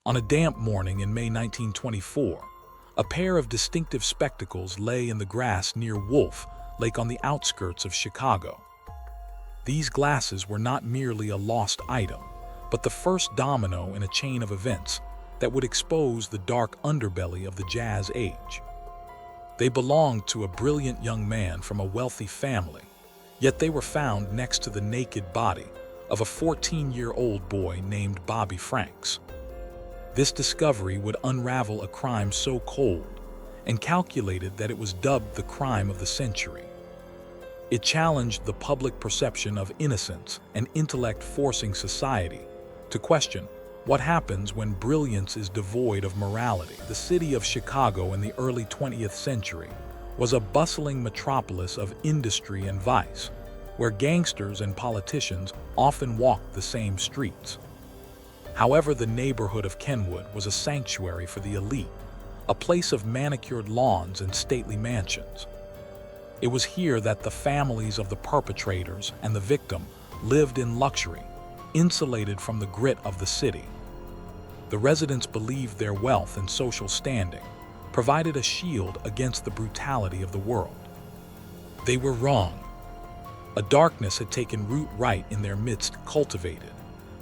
On a damp morning in May 1924, a pair of distinctive spectacles lay in the grass near Wolf Lake on the outskirts of Chicago. These glasses were not merely a lost item, but the first domino in a chain of events that would expose the dark underbelly of the jazz age. They belonged to a brilliant young man from a wealthy family, yet they were found next to the naked body of a 14-year-old boy named Bobby Franks. This discovery would unravel a crime so cold and calculated that it was dubbed the crime of the century. It challenged the public perception of innocence and intellect, forcing society to question what happens when brilliance is devoid of morality. The city of Chicago in the early 20th century was a bustling metropolis of industry and vice, where gangsters and politicians often walked the same streets. However, the neighborhood of Kenwood was a sanctuary for the elite, a place of manicured lawns and stately mansions. It was here that the families of the perpetrators and the victim lived in luxury, insulated from the grit of the city. The residents believed their wealth and social standing provided a shield against the brutality of the world. They were wrong. A darkness had taken root right in their midst, cultivated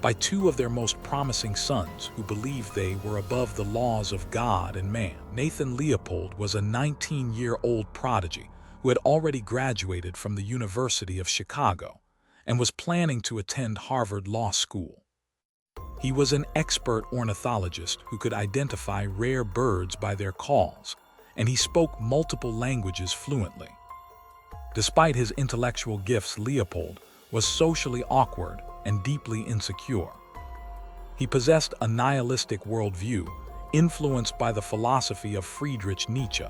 by two of their most promising sons who believed they were above the laws of God and man. Nathan Leopold was a 19-year-old prodigy who had already graduated from the University of Chicago and was planning to attend Harvard Law School. He was an expert ornithologist who could identify rare birds by their calls, and he spoke multiple languages fluently. Despite his intellectual gifts, Leopold was socially awkward and deeply insecure. He possessed a nihilistic worldview influenced by the philosophy of Friedrich Nietzsche,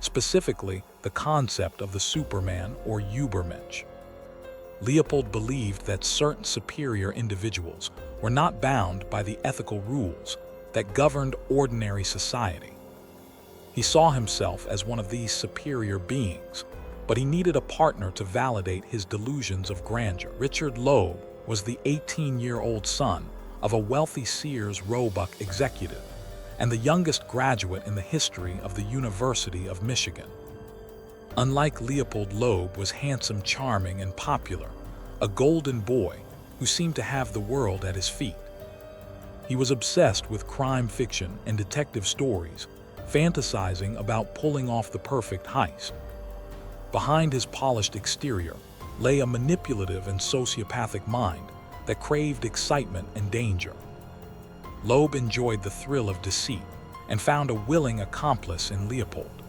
specifically the concept of the Superman or Übermensch. Leopold believed that certain superior individuals were not bound by the ethical rules that governed ordinary society. He saw himself as one of these superior beings, but he needed a partner to validate his delusions of grandeur. Richard Loeb was the 18-year-old son of a wealthy Sears Roebuck executive and the youngest graduate in the history of the University of Michigan. Unlike Leopold, Loeb was handsome, charming, and popular, a golden boy who seemed to have the world at his feet. He was obsessed with crime fiction and detective stories, fantasizing about pulling off the perfect heist. Behind his polished exterior lay a manipulative and sociopathic mind that craved excitement and danger. Loeb enjoyed the thrill of deceit and found a willing accomplice in Leopold.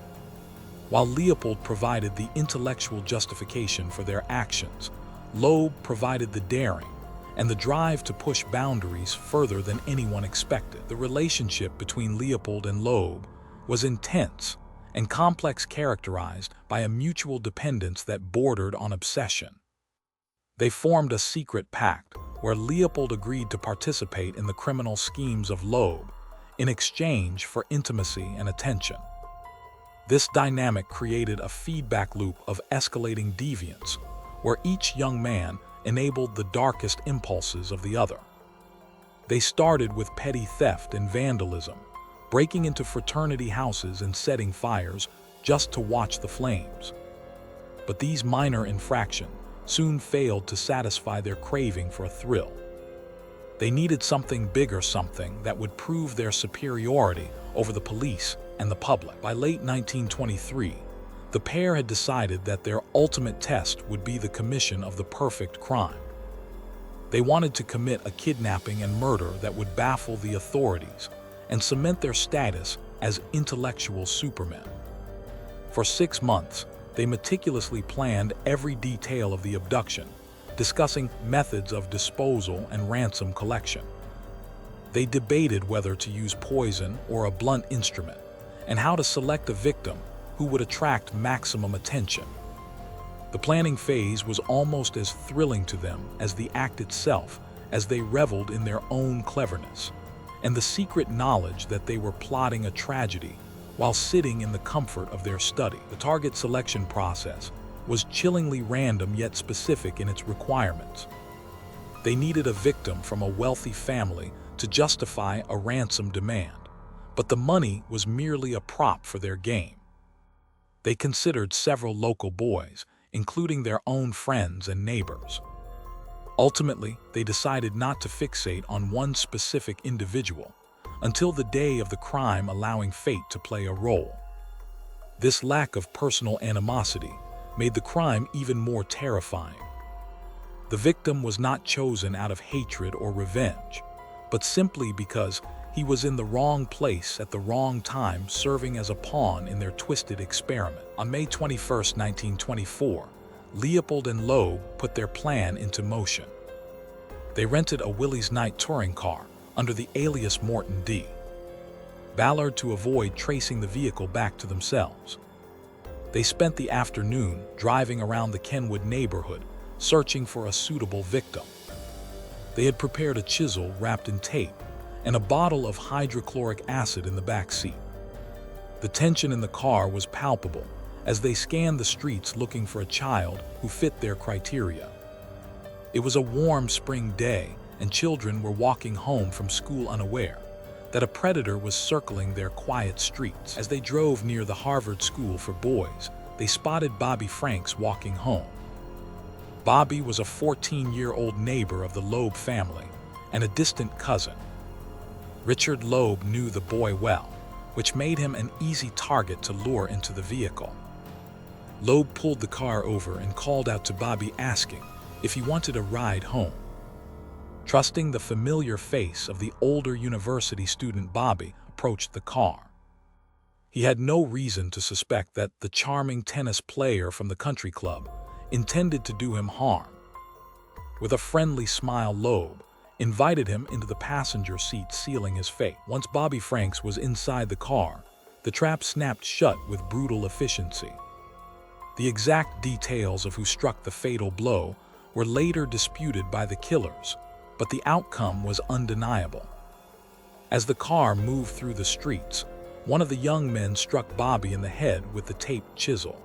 While Leopold provided the intellectual justification for their actions, Loeb provided the daring and the drive to push boundaries further than anyone expected. The relationship between Leopold and Loeb was intense and complex, characterized by a mutual dependence that bordered on obsession. They formed a secret pact where Leopold agreed to participate in the criminal schemes of Loeb in exchange for intimacy and attention. This dynamic created a feedback loop of escalating deviance, where each young man enabled the darkest impulses of the other. They started with petty theft and vandalism, breaking into fraternity houses and setting fires just to watch the flames. But these minor infractions soon failed to satisfy their craving for a thrill. They needed something bigger, something that would prove their superiority over the police and the public. By late 1923, the pair had decided that their ultimate test would be the commission of the perfect crime. They wanted to commit a kidnapping and murder that would baffle the authorities and cement their status as intellectual supermen. For 6 months, they meticulously planned every detail of the abduction, discussing methods of disposal and ransom collection. They debated whether to use poison or a blunt instrument, and how to select a victim who would attract maximum attention. The planning phase was almost as thrilling to them as the act itself, as they reveled in their own cleverness and the secret knowledge that they were plotting a tragedy while sitting in the comfort of their study. The target selection process was chillingly random yet specific in its requirements. They needed a victim from a wealthy family to justify a ransom demand, but the money was merely a prop for their game. They considered several local boys, including their own friends and neighbors. Ultimately, they decided not to fixate on one specific individual until the day of the crime, allowing fate to play a role. This lack of personal animosity made the crime even more terrifying. The victim was not chosen out of hatred or revenge, but simply because he was in the wrong place at the wrong time, serving as a pawn in their twisted experiment. On May 21, 1924, Leopold and Loeb put their plan into motion. They rented a Willys night touring car under the alias Morton D. Ballard to avoid tracing the vehicle back to themselves. They spent the afternoon driving around the Kenwood neighborhood, searching for a suitable victim. They had prepared a chisel wrapped in tape and a bottle of hydrochloric acid in the back seat. The tension in the car was palpable as they scanned the streets looking for a child who fit their criteria. It was a warm spring day, and children were walking home from school unaware that a predator was circling their quiet streets. As they drove near the Harvard School for Boys, they spotted Bobby Franks walking home. Bobby was a 14-year-old neighbor of the Loeb family and a distant cousin. Richard Loeb knew the boy well, which made him an easy target to lure into the vehicle. Loeb pulled the car over and called out to Bobby, asking if he wanted a ride home. Trusting the familiar face of the older university student, Bobby approached the car. He had no reason to suspect that the charming tennis player from the country club intended to do him harm. With a friendly smile, Loeb invited him into the passenger seat, sealing his fate. Once Bobby Franks was inside the car, the trap snapped shut with brutal efficiency. The exact details of who struck the fatal blow were later disputed by the killers, but the outcome was undeniable. As the car moved through the streets, one of the young men struck Bobby in the head with the taped chisel.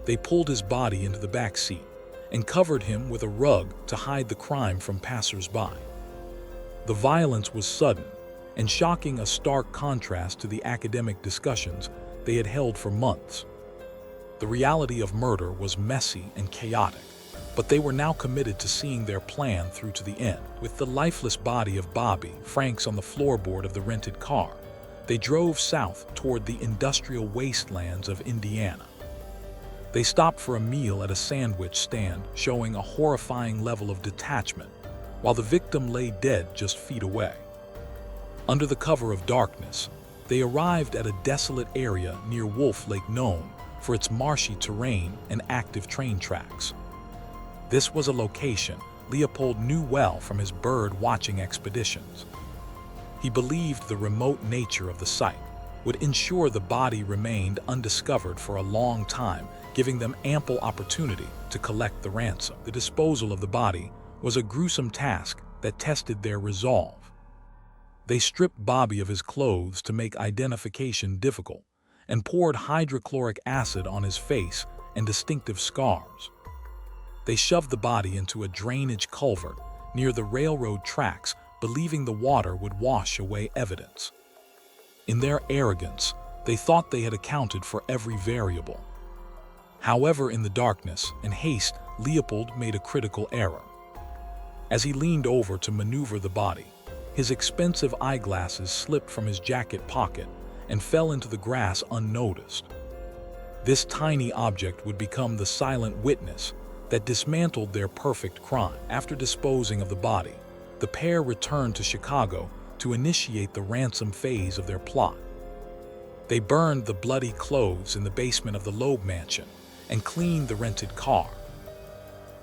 They pulled his body into the back seat and covered him with a rug to hide the crime from passers-by. The violence was sudden and shocking, a stark contrast to the academic discussions they had held for months. The reality of murder was messy and chaotic, but they were now committed to seeing their plan through to the end. With the lifeless body of Bobby Franks on the floorboard of the rented car, they drove south toward the industrial wastelands of Indiana. They stopped for a meal at a sandwich stand, showing a horrifying level of detachment, while the victim lay dead just feet away. Under the cover of darkness, they arrived at a desolate area near Wolf Lake, known for its marshy terrain and active train tracks. This was a location Leopold knew well from his bird-watching expeditions. He believed the remote nature of the site would ensure the body remained undiscovered for a long time, giving them ample opportunity to collect the ransom. The disposal of the body was a gruesome task that tested their resolve. They stripped Bobby of his clothes to make identification difficult and poured hydrochloric acid on his face and distinctive scars. They shoved the body into a drainage culvert near the railroad tracks, believing the water would wash away evidence. In their arrogance, they thought they had accounted for every variable. However, in the darkness and haste, Leopold made a critical error. As he leaned over to maneuver the body, his expensive eyeglasses slipped from his jacket pocket and fell into the grass unnoticed. This tiny object would become the silent witness that dismantled their perfect crime. After disposing of the body, the pair returned to Chicago to initiate the ransom phase of their plot. They burned the bloody clothes in the basement of the Loeb mansion and cleaned the rented car.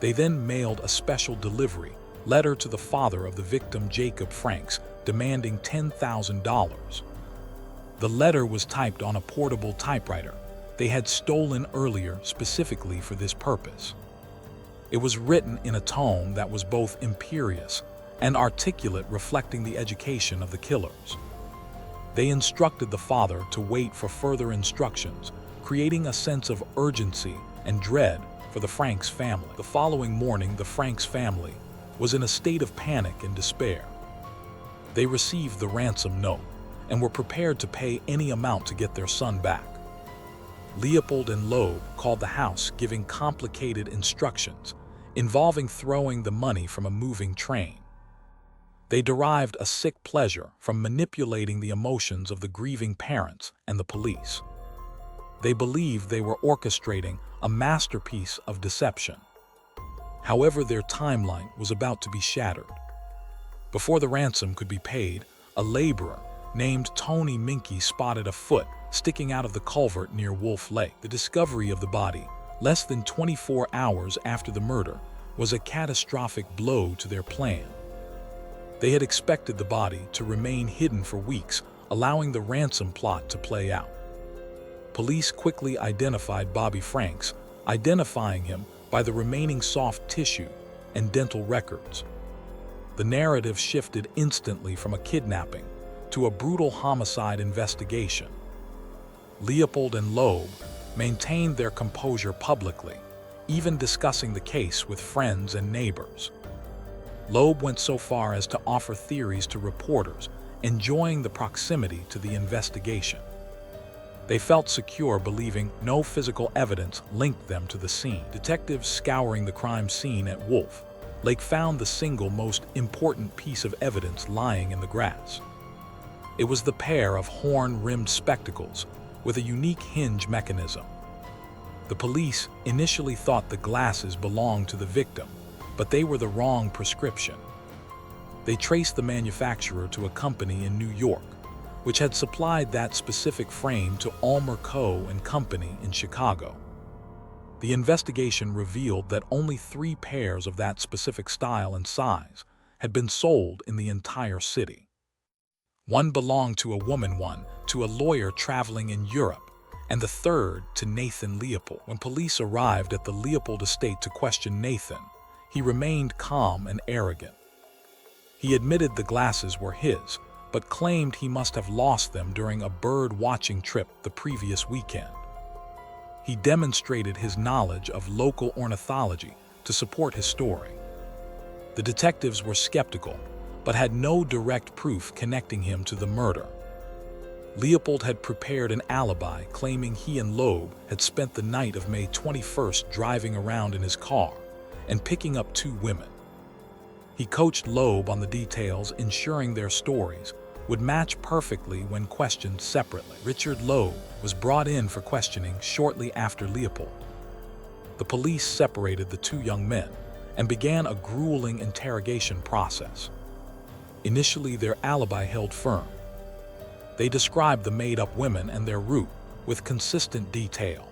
They then mailed a special delivery letter to the father of the victim, Jacob Franks, demanding $10,000. The letter was typed on a portable typewriter they had stolen earlier specifically for this purpose. It was written in a tone that was both imperious and articulate, reflecting the education of the killers. They instructed the father to wait for further instructions, creating a sense of urgency and dread for the Franks family. The following morning, the Franks family was in a state of panic and despair. They received the ransom note and were prepared to pay any amount to get their son back. Leopold and Loeb called the house, giving complicated instructions involving throwing the money from a moving train. They derived a sick pleasure from manipulating the emotions of the grieving parents and the police. They believed they were orchestrating a masterpiece of deception. However, their timeline was about to be shattered. Before the ransom could be paid, a laborer named Tony Minky spotted a foot sticking out of the culvert near Wolf Lake. The discovery of the body, less than 24 hours after the murder, was a catastrophic blow to their plan. They had expected the body to remain hidden for weeks, allowing the ransom plot to play out. Police quickly identified Bobby Franks, identifying him by the remaining soft tissue and dental records. The narrative shifted instantly from a kidnapping to a brutal homicide investigation. Leopold and Loeb maintained their composure publicly, even discussing the case with friends and neighbors. Loeb went so far as to offer theories to reporters, enjoying the proximity to the investigation. They felt secure believing no physical evidence linked them to the scene. Detectives scouring the crime scene at Wolf Lake found the single most important piece of evidence lying in the grass. It was the pair of horn-rimmed spectacles with a unique hinge mechanism. The police initially thought the glasses belonged to the victim, but they were the wrong prescription. They traced the manufacturer to a company in New York, which had supplied that specific frame to Ulmer Co. and Company in Chicago. The investigation revealed that only 3 pairs of that specific style and size had been sold in the entire city. One belonged to a woman, one to a lawyer traveling in Europe, and the third to Nathan Leopold. When police arrived at the Leopold estate to question Nathan, he remained calm and arrogant. He admitted the glasses were his, but claimed he must have lost them during a bird-watching trip the previous weekend. He demonstrated his knowledge of local ornithology to support his story. The detectives were skeptical, but had no direct proof connecting him to the murder. Leopold had prepared an alibi, claiming he and Loeb had spent the night of May 21st driving around in his car and picking up 2 women. He coached Loeb on the details, ensuring their stories would match perfectly when questioned separately. Richard Loeb was brought in for questioning shortly after Leopold. The police separated the 2 young men and began a grueling interrogation process. Initially, their alibi held firm. They described the made-up women and their route with consistent detail.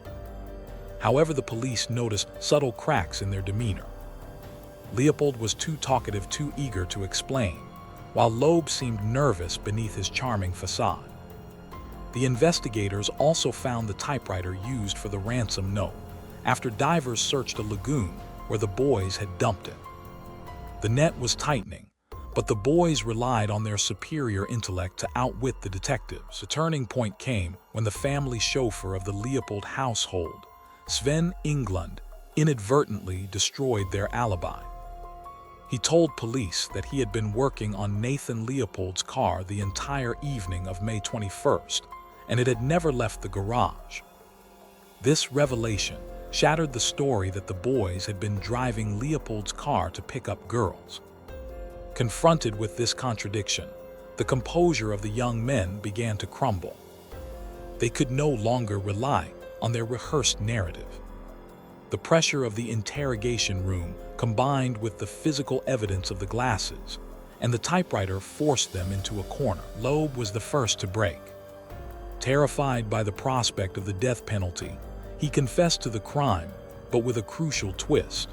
However, the police noticed subtle cracks in their demeanor. Leopold was too talkative, too eager to explain, while Loeb seemed nervous beneath his charming facade. The investigators also found the typewriter used for the ransom note after divers searched a lagoon where the boys had dumped it. The net was tightening, but the boys relied on their superior intellect to outwit the detectives. The turning point came when the family chauffeur of the Leopold household, Sven Englund, inadvertently destroyed their alibi. He told police that he had been working on Nathan Leopold's car the entire evening of May 21st, and it had never left the garage. This revelation shattered the story that the boys had been driving Leopold's car to pick up girls. Confronted with this contradiction, the composure of the young men began to crumble. They could no longer rely on their rehearsed narrative. The pressure of the interrogation room combined with the physical evidence of the glasses and the typewriter forced them into a corner. Loeb was the first to break. Terrified by the prospect of the death penalty, he confessed to the crime, but with a crucial twist.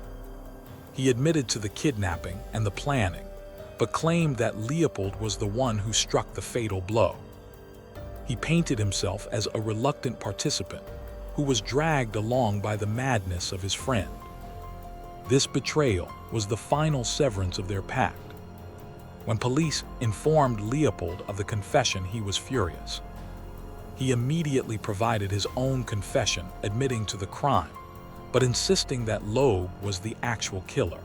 He admitted to the kidnapping and the planning, but claimed that Leopold was the one who struck the fatal blow. He painted himself as a reluctant participant who was dragged along by the madness of his friend. This betrayal was the final severance of their pact. When police informed Leopold of the confession, he was furious. He immediately provided his own confession, admitting to the crime, but insisting that Loeb was the actual killer.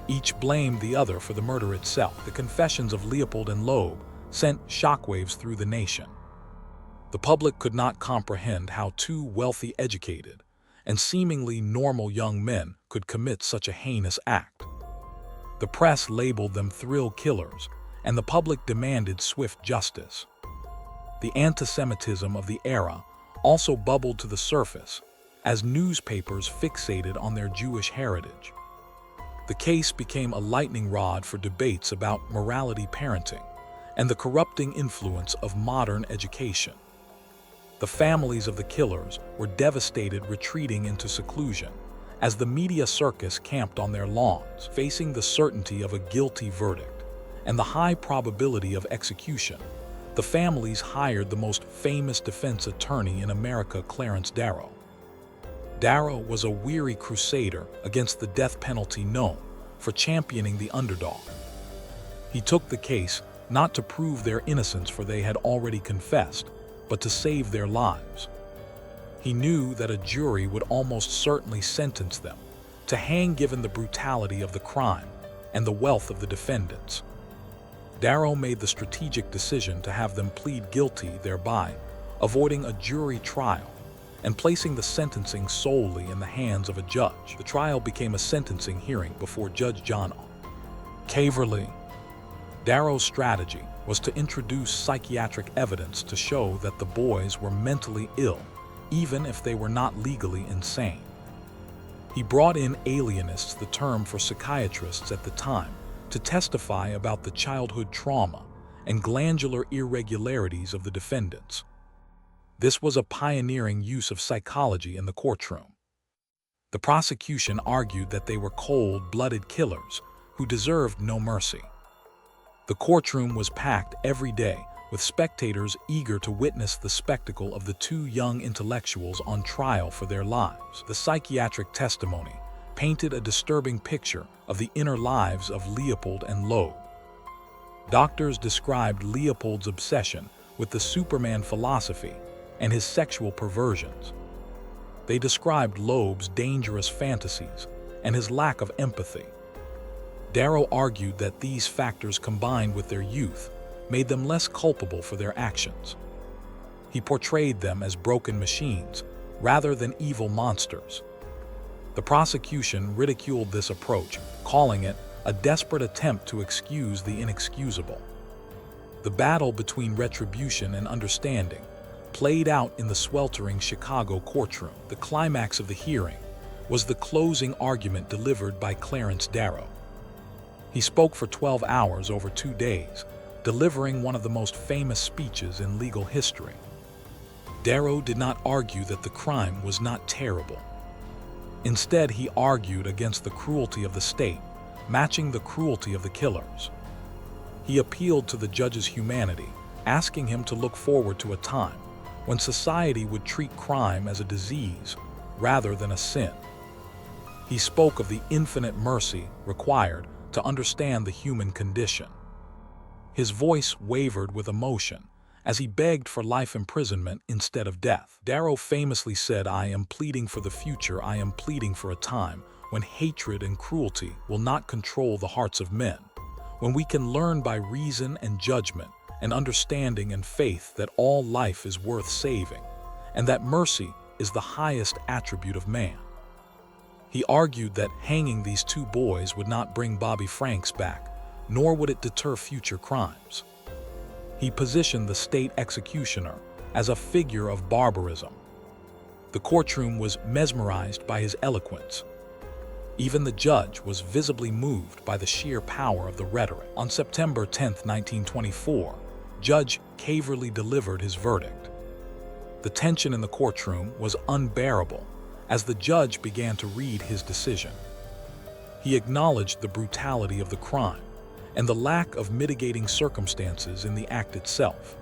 Each blamed the other for the murder itself. The confessions of Leopold and Loeb sent shockwaves through the nation. The public could not comprehend how two wealthy, educated, and seemingly normal young men could commit such a heinous act. The press labeled them thrill killers, and the public demanded swift justice. The anti-Semitism of the era also bubbled to the surface as newspapers fixated on their Jewish heritage. The case became a lightning rod for debates about morality parenting and the corrupting influence of modern education. The families of the killers were devastated, retreating into seclusion as the media circus camped on their lawns, facing the certainty of a guilty verdict and the high probability of execution. The families hired the most famous defense attorney in America, Clarence Darrow. Darrow was a weary crusader against the death penalty, known for championing the underdog. He took the case not to prove their innocence, for they had already confessed, but to save their lives. He knew that a jury would almost certainly sentence them to hang given the brutality of the crime and the wealth of the defendants. Darrow made the strategic decision to have them plead guilty, thereby avoiding a jury trial and placing the sentencing solely in the hands of a judge. The trial became a sentencing hearing before Judge John Caverly. Darrow's strategy was to introduce psychiatric evidence to show that the boys were mentally ill, even if they were not legally insane. He brought in alienists, the term for psychiatrists at the time, to testify about the childhood trauma and glandular irregularities of the defendants. This was a pioneering use of psychology in the courtroom. The prosecution argued that they were cold-blooded killers who deserved no mercy. The courtroom was packed every day with spectators eager to witness the spectacle of the two young intellectuals on trial for their lives. The psychiatric testimony painted a disturbing picture of the inner lives of Leopold and Loeb. Doctors described Leopold's obsession with the Superman philosophy and his sexual perversions. They described Loeb's dangerous fantasies and his lack of empathy. Darrow argued that these factors, combined with their youth, made them less culpable for their actions. He portrayed them as broken machines rather than evil monsters. The prosecution ridiculed this approach, calling it a desperate attempt to excuse the inexcusable. The battle between retribution and understanding played out in the sweltering Chicago courtroom. The climax of the hearing was the closing argument delivered by Clarence Darrow. He spoke for 12 hours over 2 days, delivering one of the most famous speeches in legal history. Darrow did not argue that the crime was not terrible. Instead, he argued against the cruelty of the state, matching the cruelty of the killers. He appealed to the judge's humanity, asking him to look forward to a time when society would treat crime as a disease rather than a sin. He spoke of the infinite mercy required to understand the human condition. His voice wavered with emotion as he begged for life imprisonment instead of death. Darrow famously said, "I am pleading for the future. I am pleading for a time when hatred and cruelty will not control the hearts of men, when we can learn by reason and judgment and understanding and faith that all life is worth saving, and that mercy is the highest attribute of man." He argued that hanging these two boys would not bring Bobby Franks back, nor would it deter future crimes. He positioned the state executioner as a figure of barbarism. The courtroom was mesmerized by his eloquence. Even the judge was visibly moved by the sheer power of the rhetoric. On September 10, 1924, Judge Caverly delivered his verdict. The tension in the courtroom was unbearable as the judge began to read his decision. He acknowledged the brutality of the crime and the lack of mitigating circumstances in the act itself.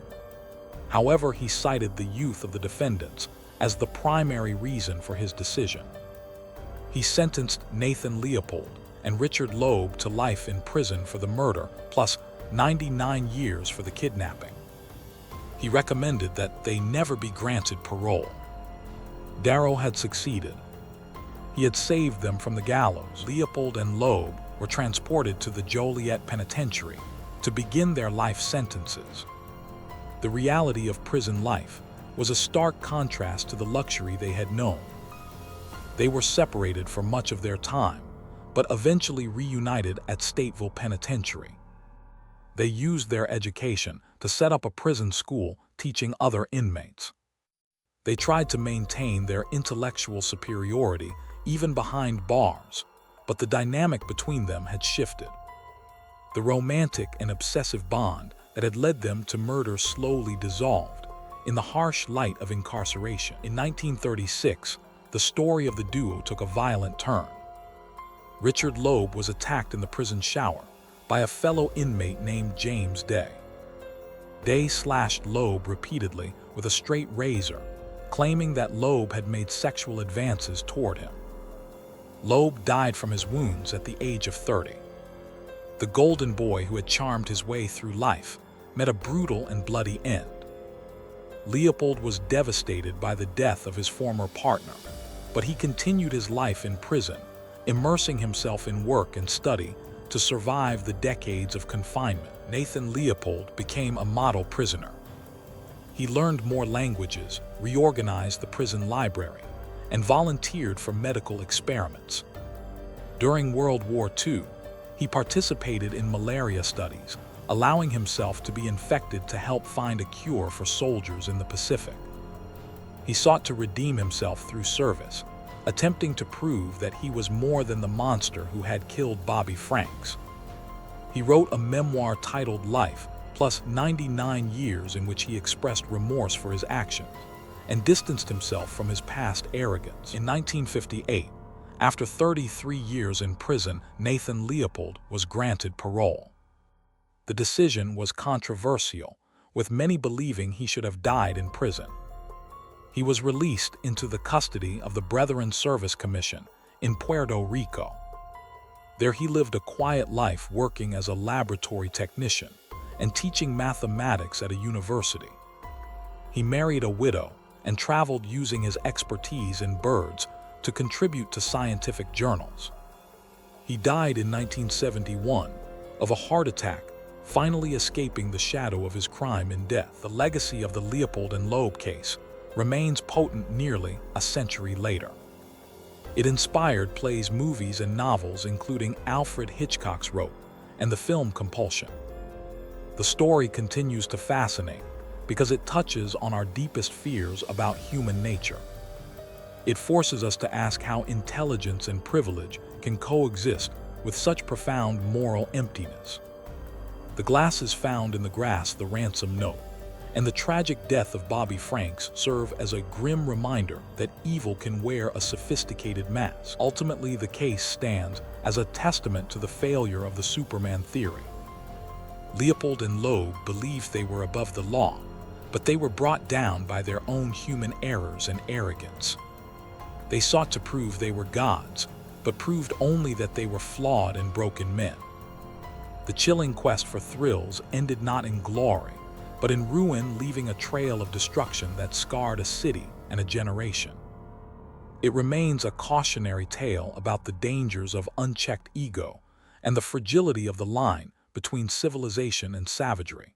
However, he cited the youth of the defendants as the primary reason for his decision. He sentenced Nathan Leopold and Richard Loeb to life in prison for the murder, plus 99 years for the kidnapping. He recommended that they never be granted parole. Darrow had succeeded. He had saved them from the gallows. Leopold and Loeb were transported to the Joliet Penitentiary to begin their life sentences. The reality of prison life was a stark contrast to the luxury they had known. They were separated for much of their time, but eventually reunited at Stateville Penitentiary. They used their education to set up a prison school teaching other inmates. They tried to maintain their intellectual superiority even behind bars, but the dynamic between them had shifted. The romantic and obsessive bond that had led them to murder slowly dissolved in the harsh light of incarceration. In 1936, the story of the duo took a violent turn. Richard Loeb was attacked in the prison shower by a fellow inmate named James Day. Day slashed Loeb repeatedly with a straight razor, claiming that Loeb had made sexual advances toward him. Loeb died from his wounds at the age of 30. The golden boy who had charmed his way through life met a brutal and bloody end. Leopold was devastated by the death of his former partner, but he continued his life in prison, immersing himself in work and study to survive the decades of confinement. Nathan Leopold became a model prisoner. He learned more languages, reorganized the prison library, and volunteered for medical experiments. During World War II, he participated in malaria studies, allowing himself to be infected to help find a cure for soldiers in the Pacific. He sought to redeem himself through service, attempting to prove that he was more than the monster who had killed Bobby Franks. He wrote a memoir titled Life, plus 99 years in which he expressed remorse for his actions and distanced himself from his past arrogance. In 1958, after 33 years in prison, Nathan Leopold was granted parole. The decision was controversial, with many believing he should have died in prison. He was released into the custody of the Brethren Service Commission in Puerto Rico. There he lived a quiet life working as a laboratory technician and teaching mathematics at a university. He married a widow and traveled using his expertise in birds to contribute to scientific journals. He died in 1971 of a heart attack, finally escaping the shadow of his crime and death. The legacy of the Leopold and Loeb case remains potent nearly a century later. It inspired plays, movies, and novels, including Alfred Hitchcock's Rope and the film Compulsion. The story continues to fascinate because it touches on our deepest fears about human nature. It forces us to ask how intelligence and privilege can coexist with such profound moral emptiness. The glasses found in the grass, the ransom note, and the tragic death of Bobby Franks serve as a grim reminder that evil can wear a sophisticated mask. Ultimately, the case stands as a testament to the failure of the Superman theory. Leopold and Loeb believed they were above the law, but they were brought down by their own human errors and arrogance. They sought to prove they were gods, but proved only that they were flawed and broken men. The chilling quest for thrills ended not in glory, but in ruin, leaving a trail of destruction that scarred a city and a generation. It remains a cautionary tale about the dangers of unchecked ego and the fragility of the line between civilization and savagery.